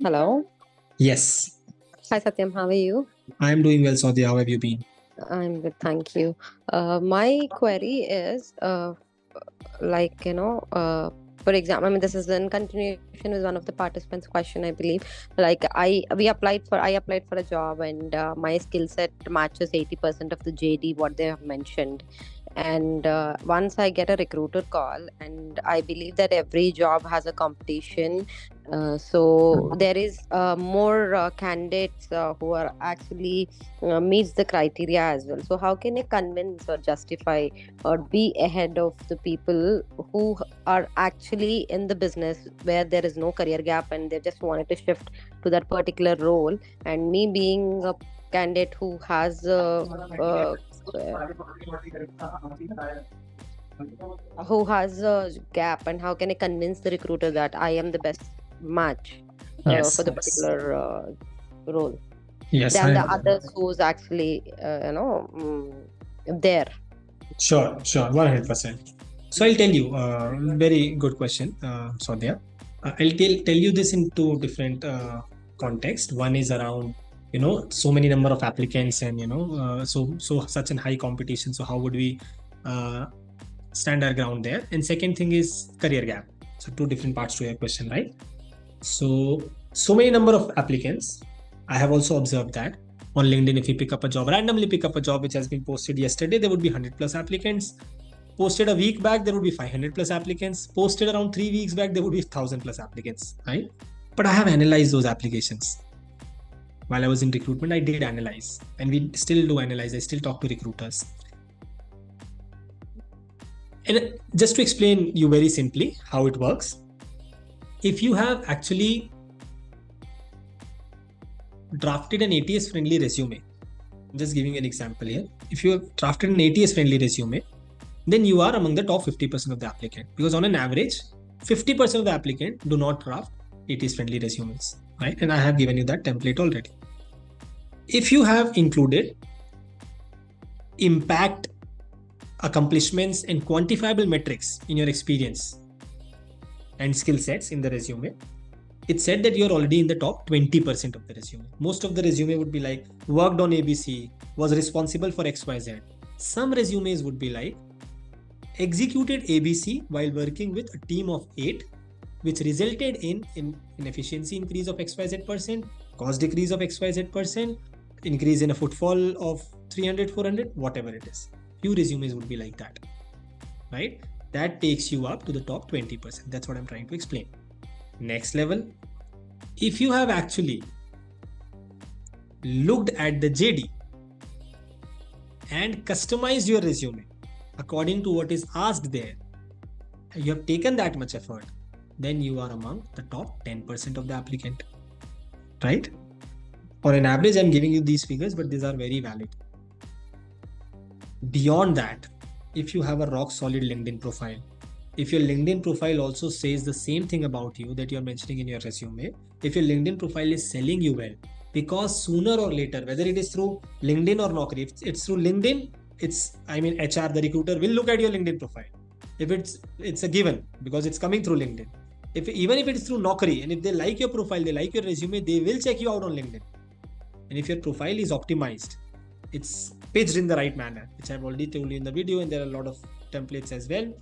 Hello. Yes, Hi, Satyam. How are you? I'm doing well, Saudi. How have you been? I'm good, thank you. My query is, like you know, for example, I mean, this is in continuation with one of the participants' question, I believe. Like I applied for a job, and my skill set matches 80% of the JD what they have mentioned. And once I get a recruiter call, and I believe that every job has a competition, so there is more candidates who are actually meets the criteria as well. So how can you convince or justify or be ahead of the people who are actually in the business where there is no career gap and they just wanted to shift to that particular role, and me being a candidate uh, who has a gap, and how can I convince the recruiter that I am the best match for Yes, the yes, particular role yes. than the others who's actually there. Sure, 100%. So I'll tell you, very good question, Saudya. I'll tell you this in two different contexts. One is around, so many number of applicants and, so such an high competition. So how would we uh, stand our ground there? And second thing is career gap. So two different parts to your question, right? So many number of applicants. I have also observed that on LinkedIn, if you pick up a job, randomly pick up a job which has been posted yesterday, there would be 100 plus applicants. Posted a week back, there would be 500 plus applicants. Posted around 3 weeks back, there would be 1,000 plus applicants, right? But I have analyzed those applications. While I was in recruitment, I did analyze, and we still do analyze. I still talk to recruiters. And just to explain you very simply how it works, if you have actually drafted an ATS friendly resume, I'm just giving an example here. If you have drafted an ATS friendly resume, then you are among the top 50% of the applicant, because on an average 50% of the applicant do not draft ATS friendly resumes, right? And I have given you that template already. If you have included impact, accomplishments, and quantifiable metrics in your experience and skill sets in the resume, it said that you're already in the top 20% of the resume. Most of the resume would be like worked on ABC, was responsible for XYZ. Some resumes would be like executed ABC while working with a team of 8, which resulted in an efficiency increase of XYZ%, cost decrease of XYZ%, increase in a footfall of 300, 400, whatever it is. Few resumes would be like that, right? That takes you up to the top 20%. That's what I'm trying to explain. Next level, if you have actually looked at the JD and customized your resume according to what is asked there, you have taken that much effort, then you are among the top 10% of the applicant, right? On an average, I'm giving you these figures, but these are very valid. Beyond that, if you have a rock solid LinkedIn profile, if your LinkedIn profile also says the same thing about you that you're mentioning in your resume, if your LinkedIn profile is selling you well, because sooner or later, whether it is through LinkedIn or Naukri, if it's through LinkedIn, HR, the recruiter will look at your LinkedIn profile. If it's a given because it's coming through LinkedIn. Even if it's through Naukri, and if they like your profile, they like your resume, they will check you out on LinkedIn. And if your profile is optimized, it's pitched in the right manner, which I've already told you in the video, and there are a lot of templates as well.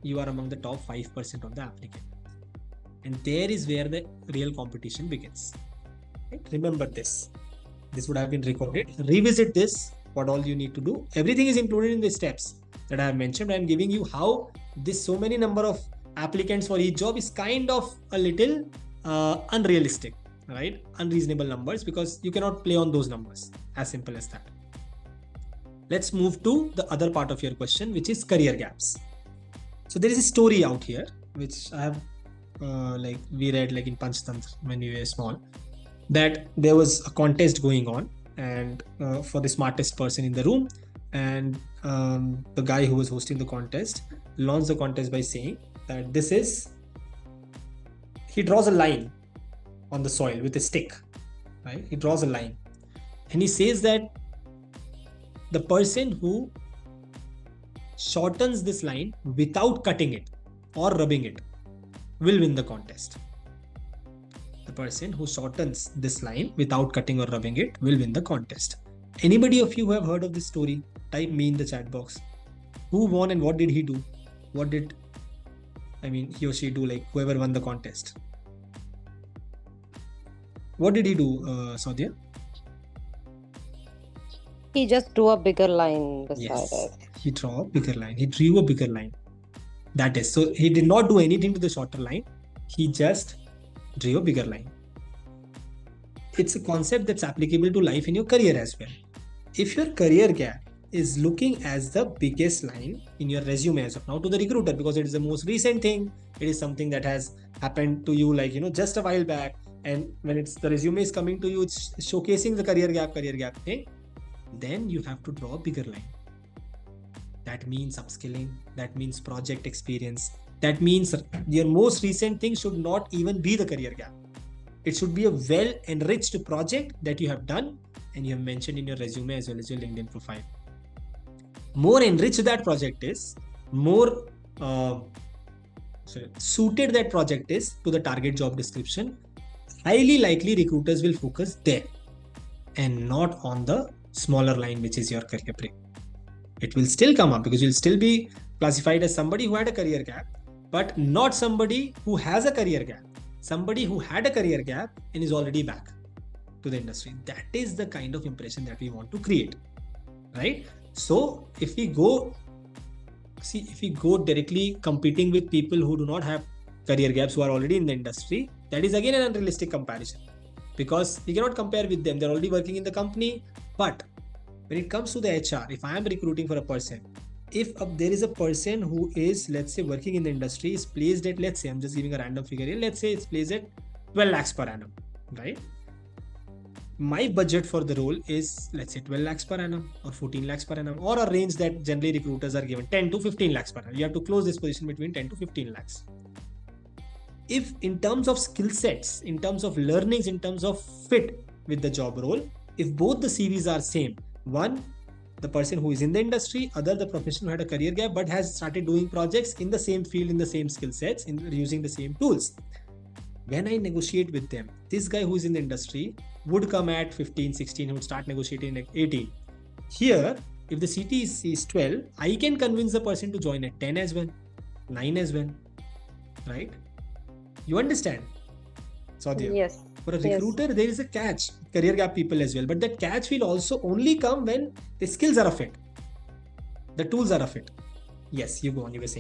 You are among the top 5% of the applicant. And there is where the real competition begins. Right? Remember this. This would have been recorded. Revisit this, what all you need to do. Everything is included in the steps that I have mentioned. I am giving you how this so many number of applicants for each job is kind of a little unrealistic, right? Unreasonable numbers, because you cannot play on those numbers. As simple as that. Let's move to the other part of your question, which is career gaps. So there is a story out here which I have we read like in Panchtantra when we were small, that there was a contest going on, and for the smartest person in the room, and the guy who was hosting the contest launched the contest by saying that he draws a line on the soil with a stick, right? He draws a line, and he says that the person who shortens this line without cutting it or rubbing it will win the contest. The person who shortens this line without cutting or rubbing it will win the contest. Anybody of you who have heard of this story, type me in the chat box. Who won and what did he do? What did he or she do, like whoever won the contest? What did he do, Saudya? He just drew a bigger line beside Yes, it. he drew a bigger line. He drew a bigger line. That is, so he did not do anything to the shorter line. He just drew a bigger line. It's a concept that's applicable to life in your career as well. If your career gap is looking as the biggest line in your resume as of now to the recruiter, because it is the most recent thing, it is something that has happened to you just a while back, and when it's the resume is coming to you, it's showcasing the career gap thing, then you have to draw a bigger line. That means upskilling, that means project experience, that means your most recent thing should not even be the career gap. It should be a well enriched project that you have done and you have mentioned in your resume as well as your LinkedIn profile. More enriched that project is, more suited that project is to the target job description, highly likely recruiters will focus there and not on the smaller line, which is your career break. It will still come up because you'll still be classified as somebody who had a career gap, but not somebody who has a career gap. Somebody who had a career gap and is already back to the industry. That is the kind of impression that we want to create, right? So if we go directly competing with people who do not have career gaps, who are already in the industry, that is again an unrealistic comparison, because we cannot compare with them. They're already working in the company. But when it comes to the HR, if I am recruiting for a person, if there is a person who is, let's say, working in the industry, is placed at, let's say, I'm just giving a random figure here, let's say it's placed at 12 lakhs per annum, right? My budget for the role is, let's say, 12 lakhs per annum or 14 lakhs per annum, or a range that generally recruiters are given, 10 to 15 lakhs per annum. You have to close this position between 10 to 15 lakhs. If in terms of skill sets, in terms of learnings, in terms of fit with the job role, if both the CVs are same, one, the person who is in the industry, other, the professional who had a career gap but has started doing projects in the same field, in the same skill sets, using the same tools. When I negotiate with them, this guy who is in the industry would come at 15, 16, he would start negotiating at 18. Here, if the CT is 12, I can convince the person to join at 10 as well, 9 as well, right? You understand? Saudya? Yes. For a recruiter, there is a catch, career gap people as well. But that catch will also only come when the skills are a fit, the tools are a fit. Yes, you go on, you were saying.